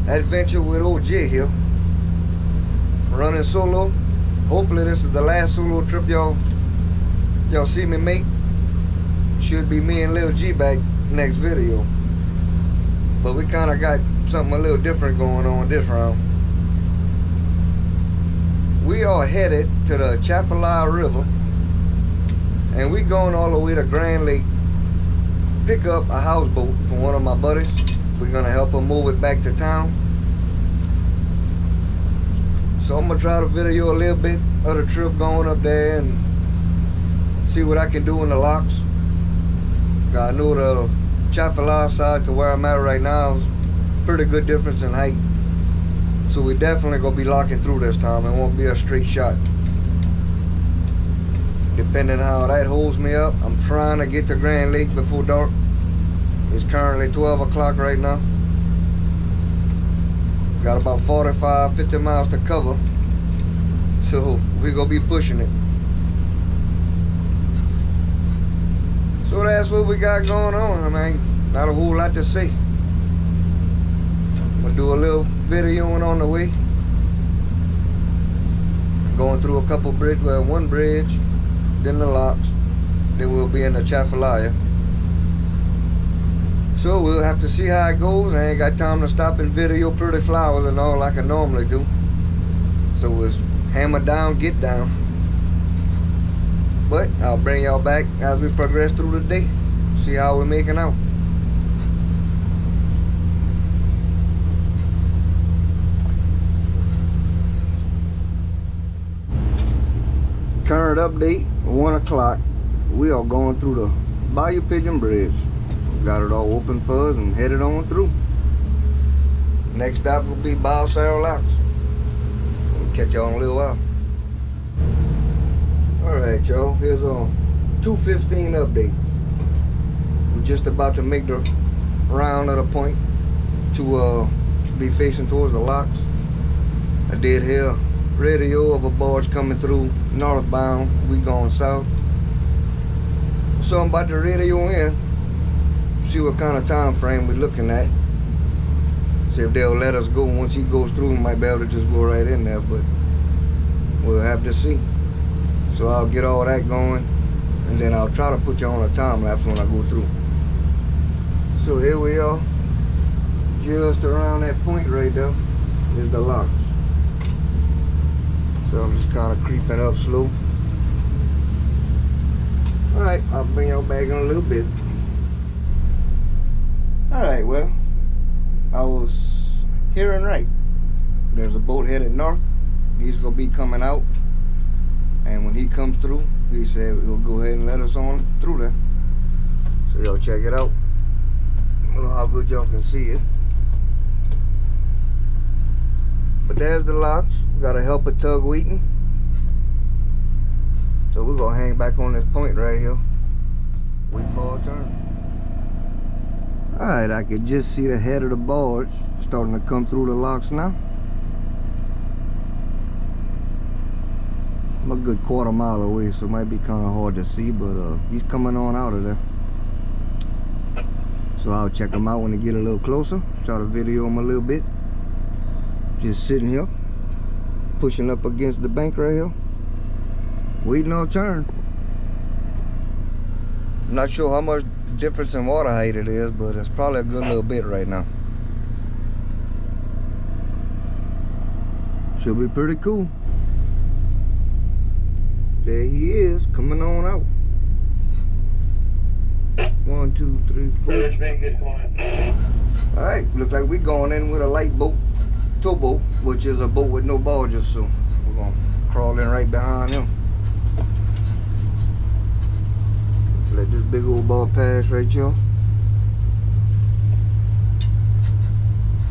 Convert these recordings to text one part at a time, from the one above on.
adventure with OG here. Running solo. Hopefully this is the last solo trip y'all see me make. Should be me and Lil G back next video. But we kind of got something a little different going on this round. We are headed to the Achafalaya River, and we going all the way to Grand Lake. Pick up a houseboat from one of my buddies. We're gonna help him move it back to town. So I'm gonna try to video a little bit of the trip going up there and see what I can do in the locks. I know the Achafalaya side to where I'm at right now is pretty good difference in height. So we definitely gonna be locking through this time. It won't be a straight shot. Depending on how that holds me up, I'm trying to get to Grand Lake before dark. It's currently 12 o'clock right now. Got about 45, 50 miles to cover. So we're gonna be pushing it. So that's what we got going on. I mean, not a whole lot to say. We'll do a little videoing on the way. Going through a couple bridges, well, one bridge, then the locks, then we'll be in the Achafalaya. So we'll have to see how it goes. I ain't got time to stop and video pretty flowers and all like I normally do. So it's hammer down, get down. But I'll bring y'all back as we progress through the day. See how we're making out. Current update, 1 o'clock. We are going through the Bayou Pigeon Bridge. Got it all open for us and headed on through. Next stop will be Sorrell. We'll catch y'all in a little while. Alright y'all, here's a 2:15 update. We're just about to make the round of the point to be facing towards the locks. I did hear radio of a barge coming through northbound. We going south. So I'm about to radio in, see what kind of time frame we're looking at. See if they'll let us go. Once he goes through, we might be able to just go right in there, but we'll have to see. So I'll get all that going, and then I'll try to put you on a time lapse when I go through. So here we are, just around that point right there is the locks. So I'm just kind of creeping up slow. Alright, I'll bring y'all back in a little bit. Alright, well, I was hearing right. There's a boat headed north. He's going to be coming out. And when he comes through, he said he'll go ahead and let us on through there. So y'all check it out. I don't know how good y'all can see it. But there's the locks. Got a helper tug waiting. So we're gonna hang back on this point right here. Wait for our turn. Alright, I could just see the head of the barge starting to come through the locks now. I'm a good quarter mile away, so it might be kind of hard to see, but he's coming on out of there. So I'll check him out when he get a little closer. Try to video him a little bit. Just sitting here, pushing up against the bank right here, waiting on turn. I'm not sure how much difference in water height it is, but it's probably a good little bit right now. Should be pretty cool. There he is, coming on out. 1, 2, 3, 4. Alright, look like we're going in with a light boat, towboat, which is a boat with no barges, so we're gonna crawl in right behind him. Let this big old ball pass right here.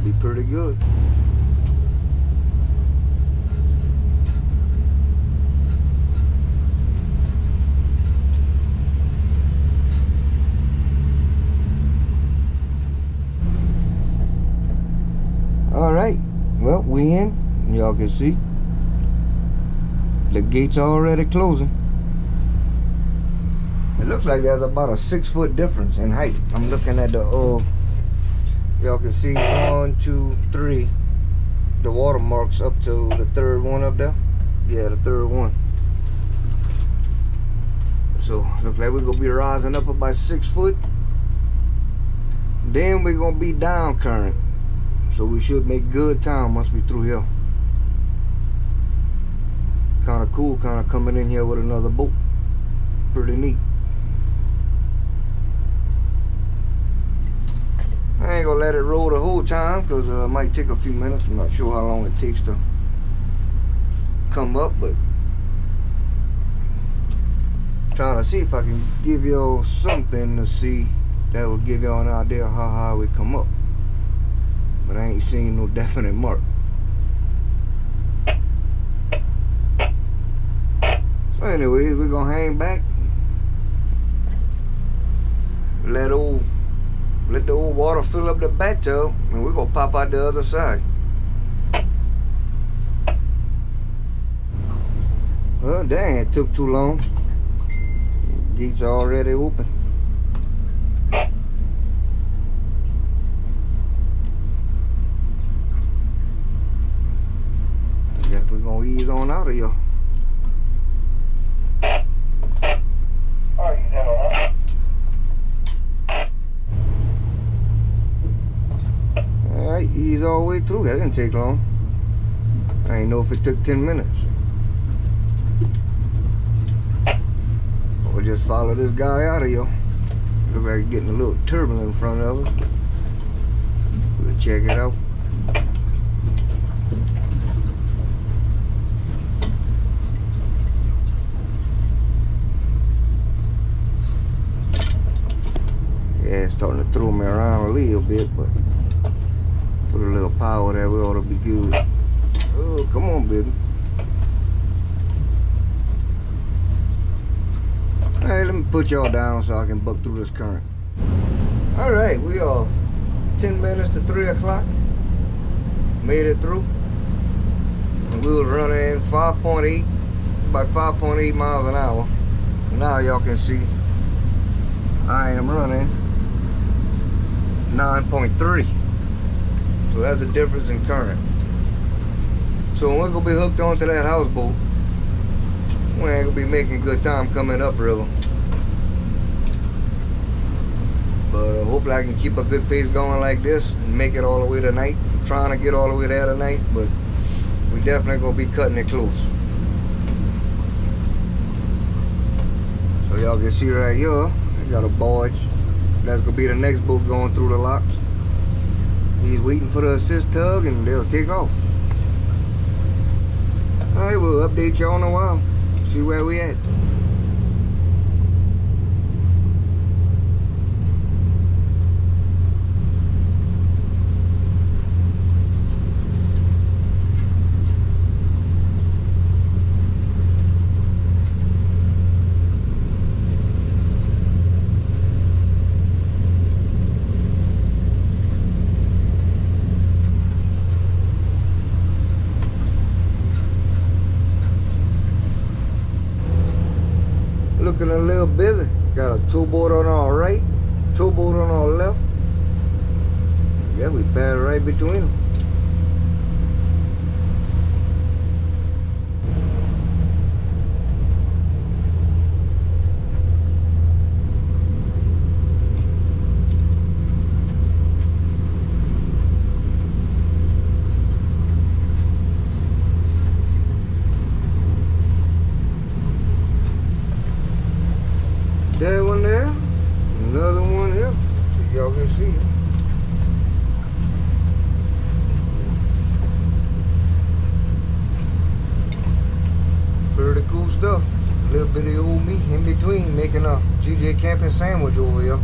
Be pretty good. Alright, well, we in. Y'all can see the gates are already closing. It looks like there's about a 6-foot difference in height. I'm looking at the Y'all can see 1, 2, 3. The watermarks up to the third one up there. Yeah, the third one. So look like we're gonna be rising up about 6 foot. Then we're gonna be down current. So we should make good time once we through here. Kinda cool, kinda coming in here with another boat. Pretty neat. I ain't gonna let it roll the whole time because it might take a few minutes. I'm not sure how long it takes to come up, but trying to see if I can give y'all something to see that will give y'all an idea of how high we come up. But I ain't seen no definite mark. So anyways, we're gonna hang back. Let the old water fill up the bathtub, and we're gonna pop out the other side. Well, dang, it took too long. Gates already open. I guess we're gonna ease on out of here. Alright, ease all the way through. That didn't take long. I didn't know if it took 10 minutes. We'll just follow this guy out of here. Look like getting a little turbulent in front of us. We'll check it out. Yeah, it's starting to throw me around a little bit, but put a little power there, we ought to be good. Oh, come on, baby. Alright, let me put y'all down so I can buck through this current. Alright, we are 10 minutes to 3 o'clock. Made it through. And we were running 5.8, about 5.8 miles an hour. Now y'all can see I am running 9.3. So that's the difference in current. So when we're gonna be hooked onto that houseboat, we ain't gonna be making good time coming upriver. But hopefully I can keep a good pace going like this and make it all the way tonight. I'm trying to get all the way there tonight, but we definitely gonna be cutting it close. So y'all can see right here, I got a barge. That's gonna be the next boat going through the locks. He's waiting for the assist tug and they'll take off. Alright, we'll update y'all in a while. See where we at. Looking a little busy. Got a towboat on our right, towboat on our left. Yeah, we passed right between them. That one there, another one here, so y'all can see it. Pretty cool stuff. A little bit of old meat in between, making a GJ camping sandwich over here.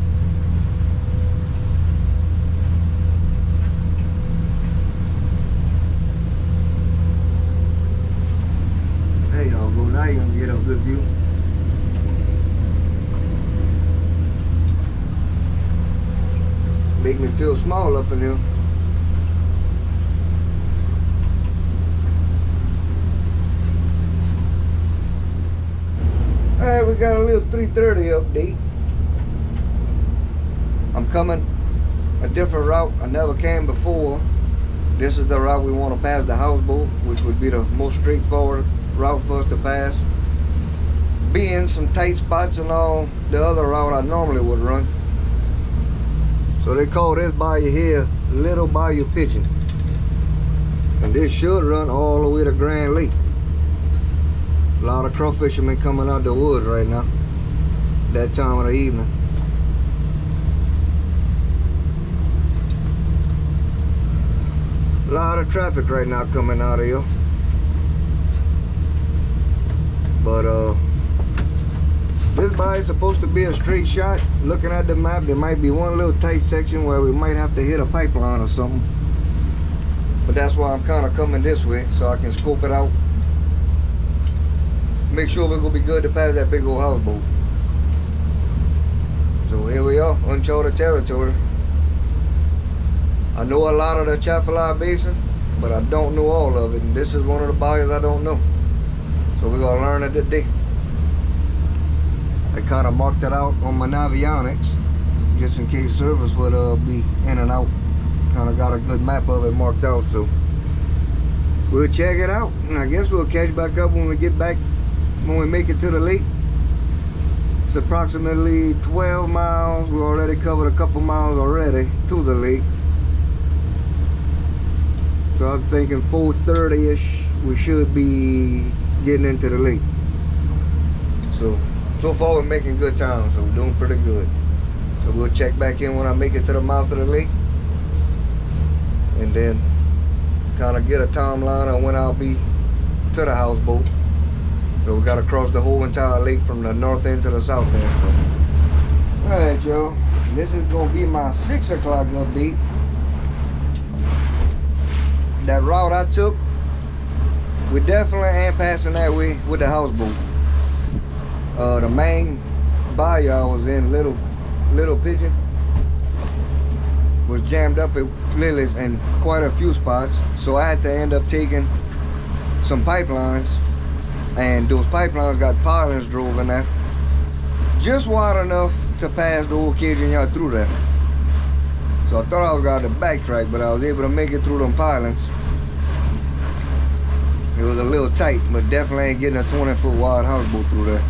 There y'all go, now you're gonna get a good view. Make me feel small up in here. Alright, we got a little 3:30 update. I'm coming a different route. I never came before. This is the route we want to pass the houseboat, which would be the most straightforward route for us to pass. Being some tight spots and all the other route I normally would run. So they call this bayou here Little Bayou Pigeon. And this should run all the way to Grand Lake. A lot of crawfishermen coming out the woods right now, that time of the evening. A lot of traffic right now coming out of here. But this bayou is supposed to be a straight shot. Looking at the map, there might be one little tight section where we might have to hit a pipeline or something. But that's why I'm kind of coming this way, so I can scope it out. Make sure we're gonna be good to pass that big old houseboat. So here we are, uncharted territory. I know a lot of the Achafalaya basin, but I don't know all of it. And this is one of the bayous I don't know. So we're gonna learn it today. I kind of marked it out on my navionics, just in case service would be in and out. Kind of got a good map of it marked out, so we'll check it out. And I guess we'll catch back up when we get back, when we make it to the lake. It's approximately 12 miles. We already covered a couple miles already to the lake. So I'm thinking 4:30-ish we should be getting into the lake. So far we're making good time, so we're doing pretty good. So we'll check back in when I make it to the mouth of the lake, and then kind of get a timeline on when I'll be to the houseboat. So we gotta cross the whole entire lake from the north end to the south end. So. Alright, y'all, this is gonna be my 6 o'clock update. That route I took, we definitely ain't passing that way with the houseboat. The main bayou I was in, Little Pigeon, was jammed up with lilies in quite a few spots. So I had to end up taking some pipelines, and those pipelines got pilings drove in there, just wide enough to pass the old Cajun yacht through there. So I thought I was going to backtrack, but I was able to make it through them pilings. It was a little tight, but definitely ain't getting a 20-foot wide houseboat through there.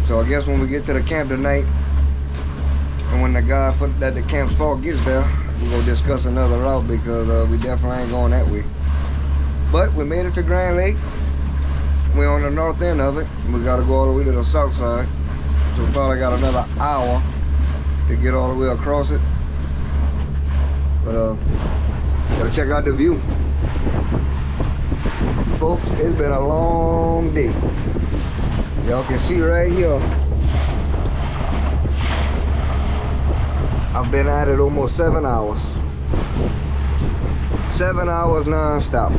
So I guess when we get to the camp tonight, and when the guy at the camp's fault gets there, we're going to discuss another route, because we definitely ain't going that way. But we made it to Grand Lake. We're on the north end of it. We got to go all the way to the south side. So we probably got another hour to get all the way across it. But gotta check out the view. Folks, it's been a long day. Y'all can see right here, I've been at it almost 7 hours. 7 hours non-stop.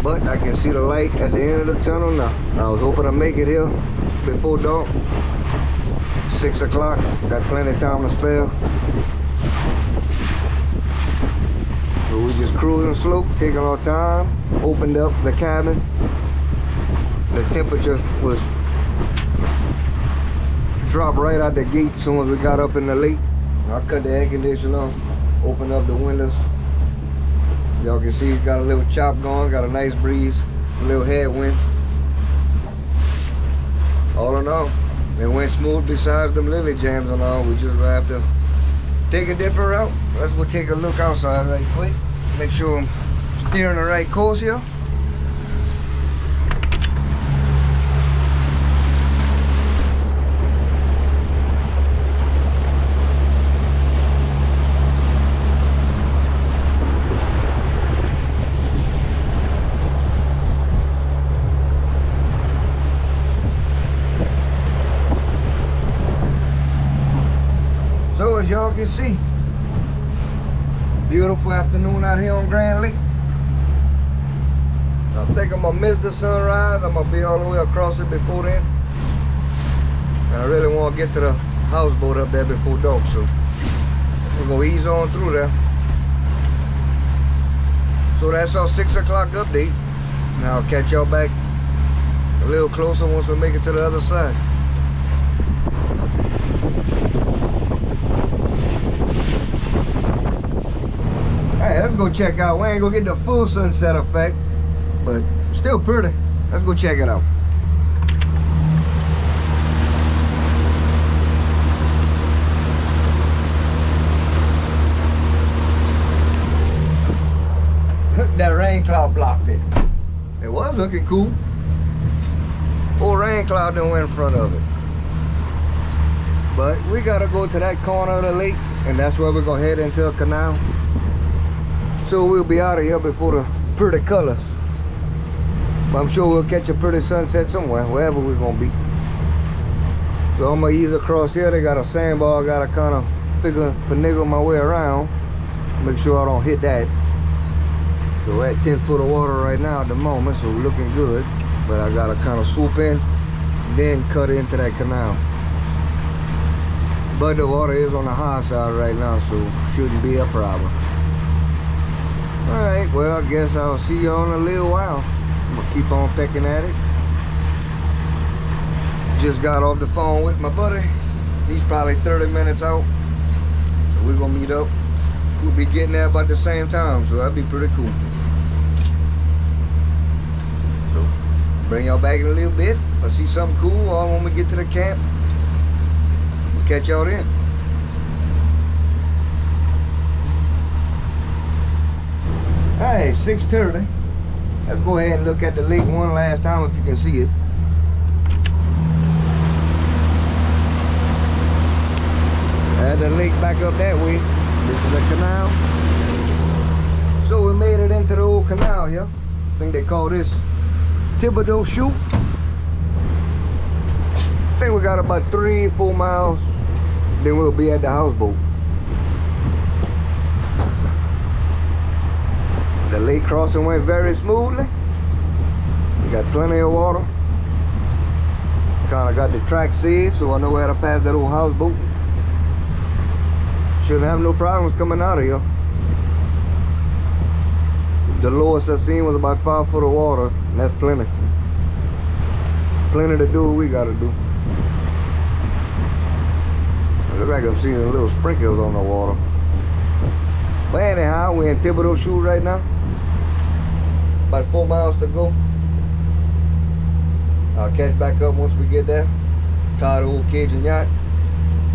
But I can see the light at the end of the tunnel now. I was hoping to make it here before dark. 6 o'clock, got plenty of time to spare. So we just cruising slow, taking our time. Opened up the cabin. The temperature was dropped right out the gate as soon as we got up in the lake. I cut the air conditioner off, opened up the windows. Y'all can see it's got a little chop going, got a nice breeze, a little headwind. All in all, it went smooth besides them lily jams and all. We just have to take a different route. Let's go take a look outside right quick. Make sure I'm steering the right course here. So as y'all can see, beautiful afternoon out here on Grand Lake. I think I'm gonna miss the sunrise. I'm gonna be all the way across it before then. And I really want to get to the houseboat up there before dark, so we're gonna ease on through there. So that's our 6 o'clock update. Now I'll catch y'all back a little closer once we make it to the other side. Alright, let's go check out. We ain't gonna get the full sunset effect, but still pretty. Let's go check it out. That rain cloud blocked it. It was looking cool. Old rain cloud done went in front of it. But we gotta go to that corner of the lake, and that's where we're gonna head into a canal. So we'll be out of here before the pretty colors. But I'm sure we'll catch a pretty sunset somewhere, wherever we're gonna be. So I'm gonna ease across here. They got a sandbar, I gotta kind of finagle my way around. Make sure I don't hit that. So we're at 10 foot of water right now at the moment, so we're looking good. But I gotta kind of swoop in, then cut into that canal. But the water is on the high side right now, so shouldn't be a problem. Alright, well, I guess I'll see you in a little while. I'm gonna keep on pecking at it. Just got off the phone with my buddy. He's probably 30 minutes out. So we're gonna meet up. We'll be getting there about the same time, so that'd be pretty cool. So, bring y'all back in a little bit. If I see something cool or when we get to the camp, we'll catch y'all then. Alright, 6:30. Let's go ahead and look at the lake one last time if you can see it. Add the lake back up that way. This is a canal. So we made it into the old canal here. I think they call this Thibodeau Chute. I think we got about 3-4 miles. Then we'll be at the houseboat. The lake crossing went very smoothly. We got plenty of water. Kind of got the track saved, so I know where to pass that old houseboat. Shouldn't have no problems coming out of here. The lowest I seen was about 5 foot of water, and that's plenty. Plenty to do what we gotta do. It looks like I'm seeing little sprinkles on the water. But anyhow, we're in Thibodeau Chute right now. About 4 miles to go. I'll catch back up once we get there. Tie the old Cajun yacht.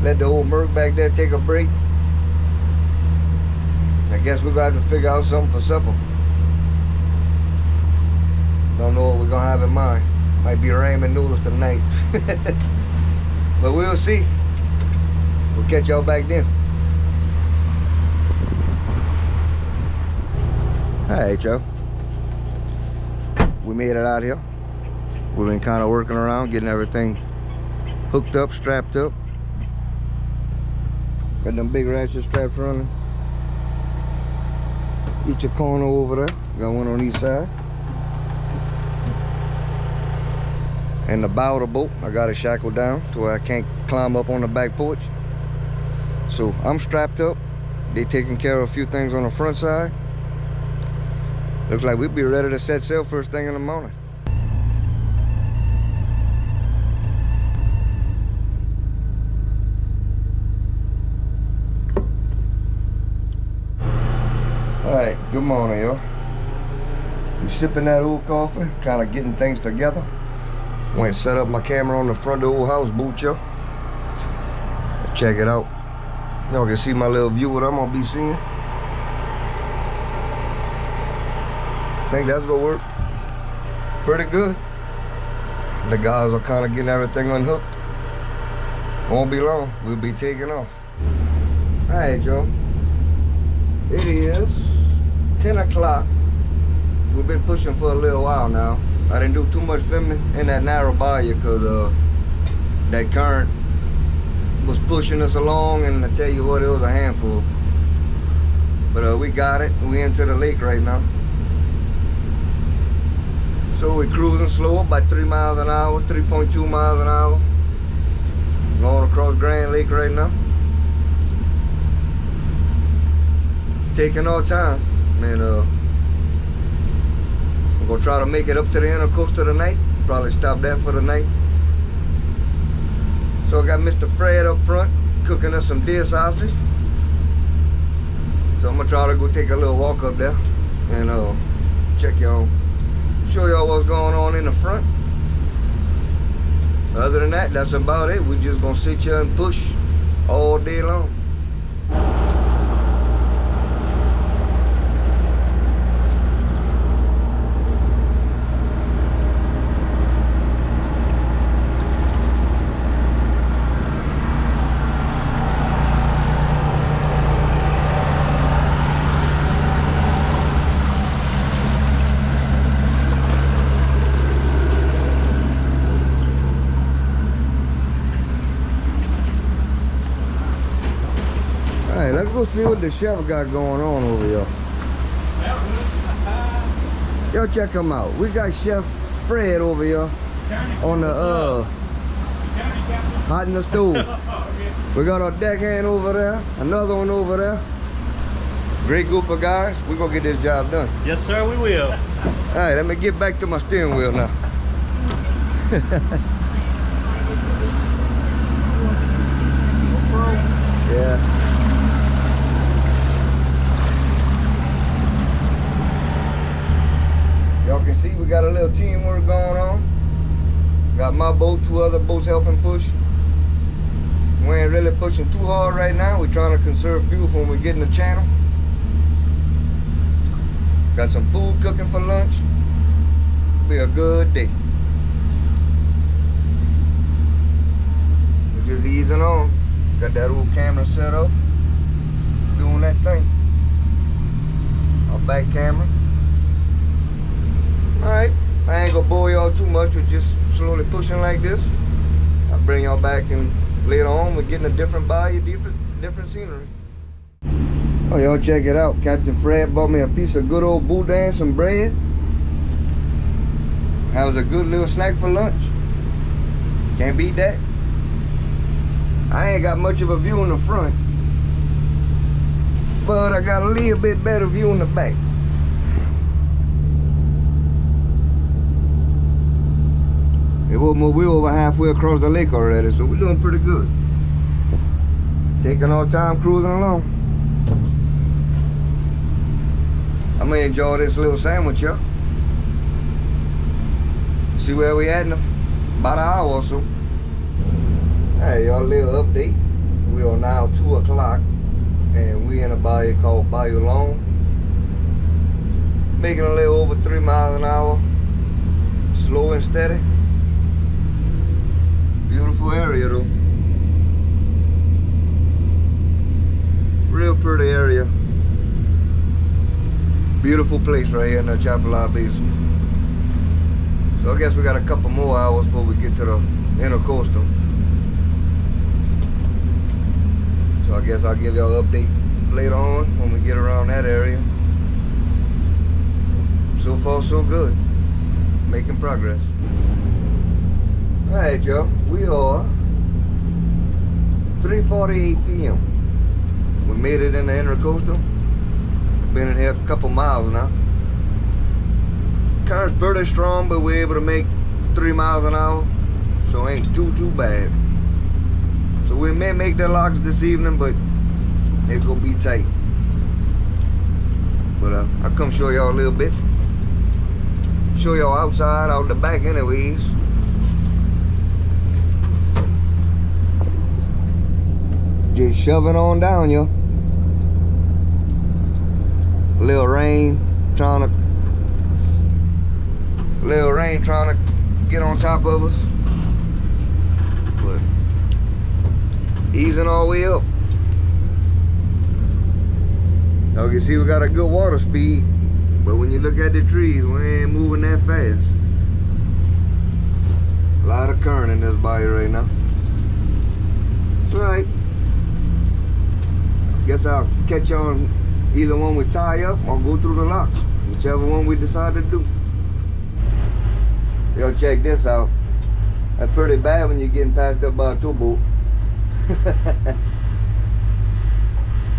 Let the old Merc back there take a break. I guess we're gonna have to figure out something for supper. Don't know what we're gonna have in mind. Might be ramen noodles tonight. But we'll see. We'll catch y'all back then. Alright, y'all. We made it out here. We've been kind of working around, getting everything hooked up, strapped up. Got them big ratchet straps running. Each a corner over there. Got one on each side. And the bow of the boat, I got it shackled down to where I can't climb up on the back porch. So I'm strapped up. They taking care of a few things on the front side. Looks like we'll be ready to set sail first thing in the morning. Alright, good morning, y'all. We sipping that old coffee, kind of getting things together. Went and set up my camera on the front of the old houseboat, y'all. Check it out. Y'all can see my little view what I'm gonna be seeing. Think that's gonna work pretty good. The guys are kind of getting everything unhooked. Won't be long, we'll be taking off. Alright, y'all. It is 10 o'clock. We've been pushing for a little while now. I didn't do too much filming in that narrow bayou because that current was pushing us along, and I tell you what, it was a handful. But we got it. We into the lake right now. So we're cruising slow, about 3 miles an hour, 3.2 miles an hour. Going across Grand Lake right now. Taking our time. And we're gonna try to make it up to the intercoastal tonight. Probably stop there for the night. So I got Mr. Fred up front cooking us some deer sausage. So I'm gonna try to go take a little walk up there and check y'all, show y'all what's going on in the front. Other than that, that's about it. We're just gonna sit here and push all day long. Alright, let's go see what the chef got going on over here. Yo, check him out. We got Chef Fred over here on the hot in the stove. We got our deckhand over there, another one over there. Great group of guys. We're gonna get this job done. Yes, sir, we will. Alright, let me get back to my steering wheel now. Yeah. Y'all can see we got a little teamwork going on. Got my boat, 2 other boats helping push. We ain't really pushing too hard right now. We're trying to conserve fuel for when we get in the channel. Got some food cooking for lunch. Be a good day. We're just easing on. Got that old camera set up. Doing that thing. Our back camera. Alright, I ain't gonna bore y'all too much with just slowly pushing like this. I'll bring y'all back and later on we're getting a different bayou, different scenery. Oh, y'all check it out. Captain Fred bought me a piece of good old boudin and some bread. That was a good little snack for lunch. Can't beat that. I ain't got much of a view in the front, but I got a little bit better view in the back. We're over halfway across the lake already, so we're doing pretty good. Taking our time cruising along. I'm gonna enjoy this little sandwich, y'all. See where we at in about an hour or so. Hey, y'all, little update. We are now 2 o'clock, and we in a bayou called Bayou Long. Making a little over 3 miles an hour, slow and steady. Beautiful area though. Real pretty area. Beautiful place right here in the Achafalaya Basin. So I guess we got a couple more hours before we get to the intercoastal. So I guess I'll give y'all an update later on when we get around that area. So far so good. Making progress. Alright, y'all, we are 3:48 p.m. We made it in the intercoastal. Been in here a couple miles now. Current's pretty strong, but we're able to make 3 miles an hour, so it ain't too bad. So we may make the locks this evening, but it's gonna be tight. But I'll come show y'all a little bit. Show y'all outside, out the back anyways. Just shoving on down, yo. Little rain trying to get on top of us, but easing our way up. Now you can see we got a good water speed, but when you look at the trees, we ain't moving that fast. A lot of current in this bayou right now. It's alright. Guess I'll catch on either one we tie up or go through the locks, whichever one we decide to do. Yo, check this out. That's pretty bad when you're getting passed up by a towboat.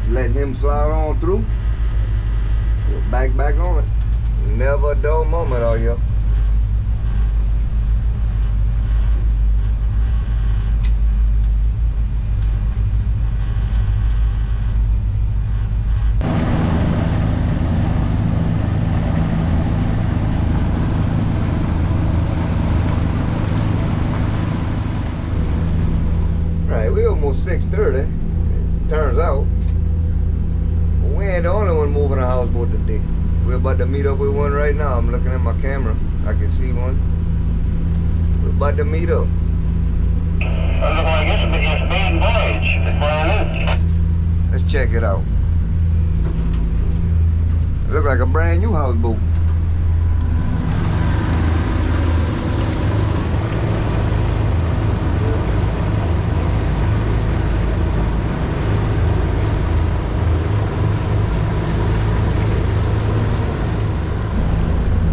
Letting him slide on through. We're back on it. Never a dull moment, are you? almost 6:30, turns out. But we ain't the only one moving a houseboat today. We're about to meet up with one right now. I'm looking at my camera. I can see one. We're about to meet up. I guess it's main voyage. That's where I live. Let's check it out. It looks like a brand new houseboat.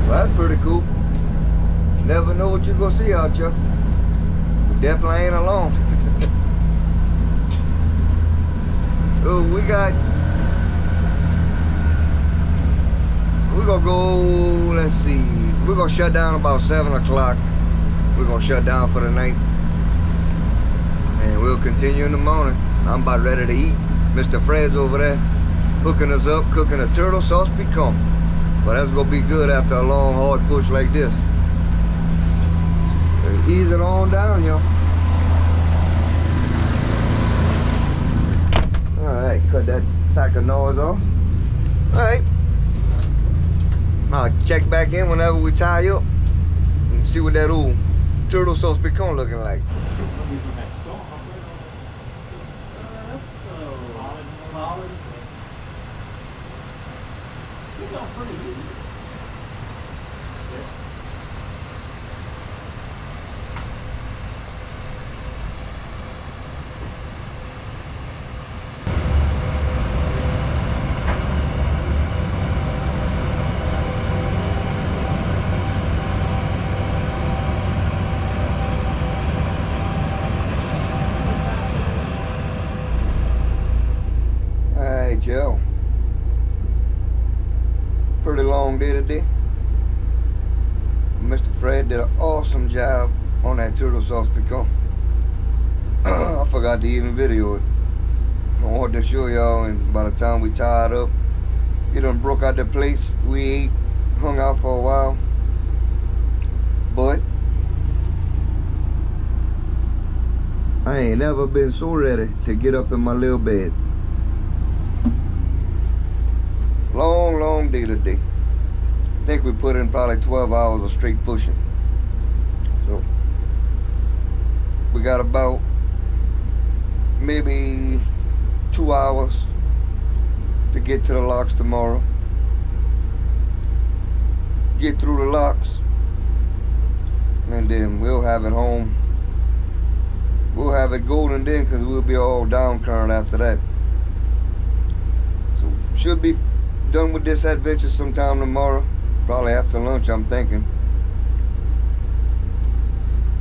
Well, that's pretty cool. Never know what you're gonna see out here. We definitely ain't alone. Oh, we're gonna go, let's see, we're gonna shut down about 7 o'clock. We're gonna shut down for the night. And we'll continue in the morning. I'm about ready to eat. Mr. Fred's over there hooking us up, cooking a turtle sauce pecan. But that's gonna be good after a long, hard push like this. Ease it on down, y'all. Alright, cut that pack of noise off. Alright. I'll check back in whenever we tie up and see what that old turtle sauce pecan looking like. Alright, Joe. Pretty long day today. Mr. Fred did an awesome job on that turtle sauce pecan. I forgot to even video it. I wanted to show y'all, and by the time we tied up, he done broke out the plates. We ate, hung out for a while. But I ain't never been so ready to get up in my little bed. Long day today. I think we put in probably 12 hours of straight pushing. So we got about maybe 2 hours to get to the locks tomorrow. Get through the locks, and then we'll have it home. We'll have it golden then, because we'll be all down current after that. So should be done with this adventure sometime tomorrow, probably after lunch, I'm thinking.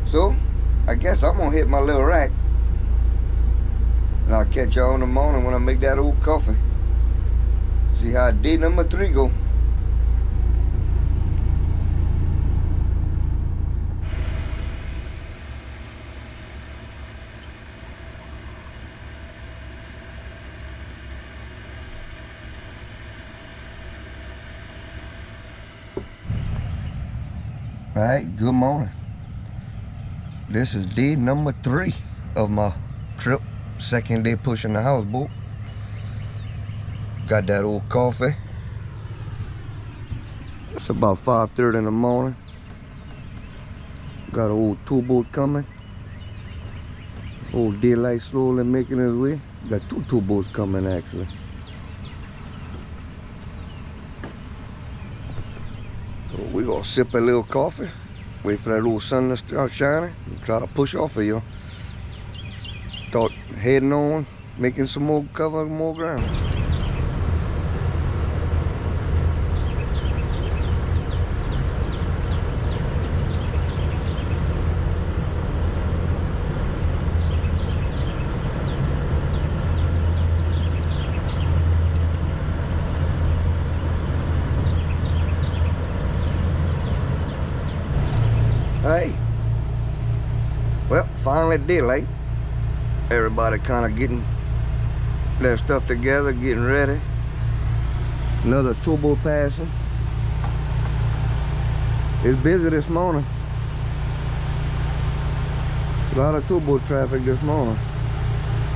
So I guess I'm gonna hit my little rack, and I'll catch y'all in the morning when I make that old coffee. See how day number 3 go. Alright, good morning. This is day number 3 of my trip. Second day pushing the houseboat. Got that old coffee. It's about 5:30 in the morning. Got an old towboat coming. Old daylight slowly making his way. Got 2 towboats coming actually. So we gonna sip a little coffee, wait for that little sun to start shining, and try to push off of you. Start heading on, making some more cover, more ground. Hey, well, finally daylight. Everybody kind of getting their stuff together, getting ready. Another towboat passing. It's busy this morning. A lot of towboat traffic this morning.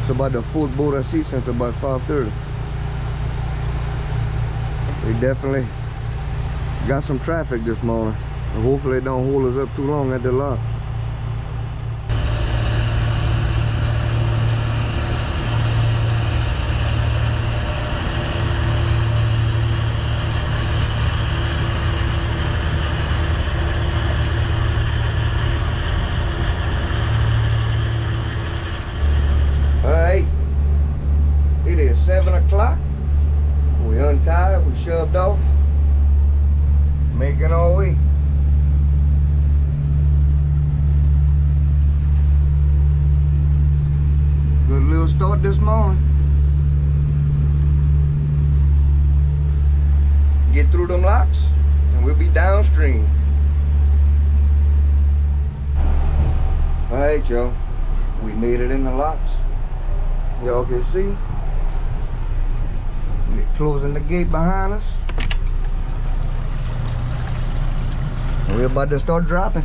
It's about the fourth boat I see since about 5:30. We definitely got some traffic this morning. And hopefully it don't hold us up too long at the locks. Alright, it is 7 o'clock. We untied, we shoved off, making our way. Good little start this morning. Get through them locks and we'll be downstream. Alright y'all, we made it in the locks. Y'all can see. We're closing the gate behind us. And we're about to start dropping.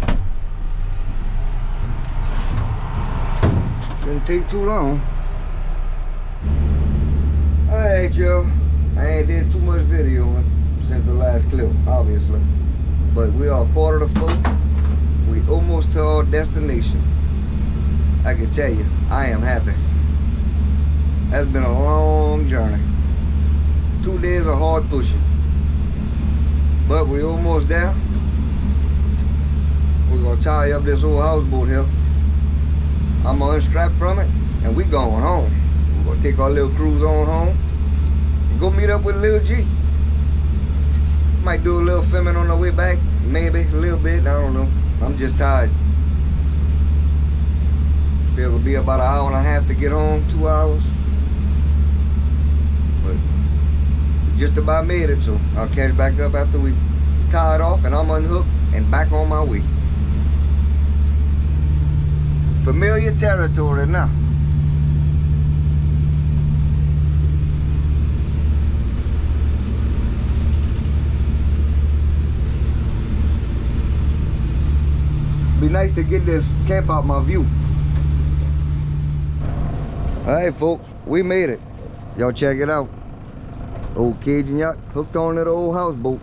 Shouldn't take too long. Alright y'all, I ain't did too much videoing since the last clip, obviously. But we are 4:45. We almost to our destination. I can tell you, I am happy. That's been a long journey. 2 days of hard pushing. But we almost there. We're gonna tie up this old houseboat here. I'm gonna unstrap from it and we going home. We're gonna take our little cruise on home and go meet up with Lil G. Might do a little filming on the way back, maybe a little bit, I don't know. I'm just tired. Still gonna be about an hour and a half to get home, 2 hours. But just about made it, so I'll catch back up after we tie it off and I'm unhooked and back on my way. Familiar territory now. Be nice to get this camp out my view. Alright folks, we made it. Y'all check it out. Old Cajun yacht hooked on to the old houseboat.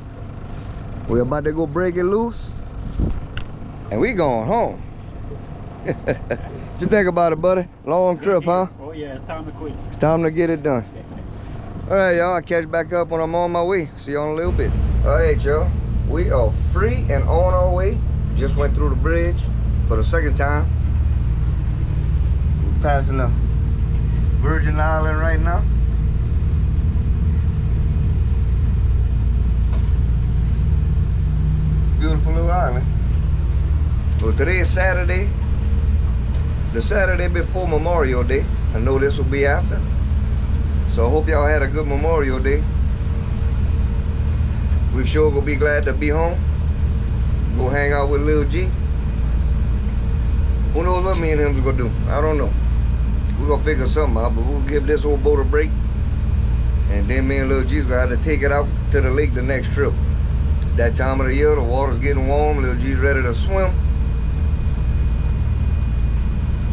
We're about to go break it loose. And we going home. What you think about it, buddy? Long trip, huh? Oh yeah, it's time to quit. It's time to get it done. Alright y'all, I'll catch back up when I'm on my way. See y'all in a little bit. Alright y'all, we are free and on our way. Just went through the bridge for the second time. We're passing the Virgin Island right now. Beautiful little island. Well, today is Saturday. The Saturday before Memorial Day. I know this will be after. So I hope y'all had a good Memorial Day. We sure gonna be glad to be home. Go hang out with Lil G. Who knows what me and him's gonna do? I don't know. We're gonna figure something out, but we'll give this old boat a break. And then me and Lil G's gonna have to take it out to the lake the next trip. That time of the year, the water's getting warm. Lil G's ready to swim.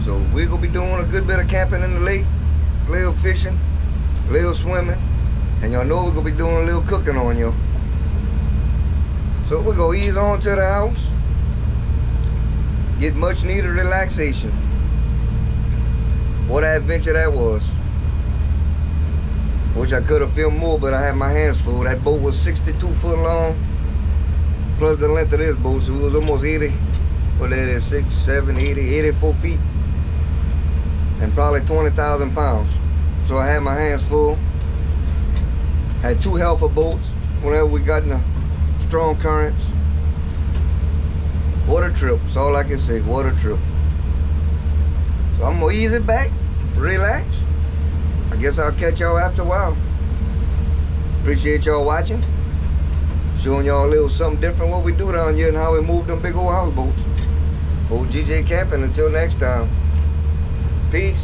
So we're gonna be doing a good bit of camping in the lake, a little fishing, a little swimming, and y'all know we're gonna be doing a little cooking on you. So we're gonna ease on to the house, get much needed relaxation. What an adventure that was. Wish I could have filmed more, but I had my hands full. That boat was 62 foot long, plus the length of this boat, so it was almost 80, what that is, 6, 7, 80, 84 feet. And probably 20,000 pounds. So I had my hands full. Had 2 helper boats whenever we got in the strong currents. What a trip. That's all I can say. What a trip. So I'm gonna ease it back, relax. I guess I'll catch y'all after a while. Appreciate y'all watching. Showing y'all a little something different what we do down here and how we move them big old houseboats. Old GJ Camping. Until next time. Peace.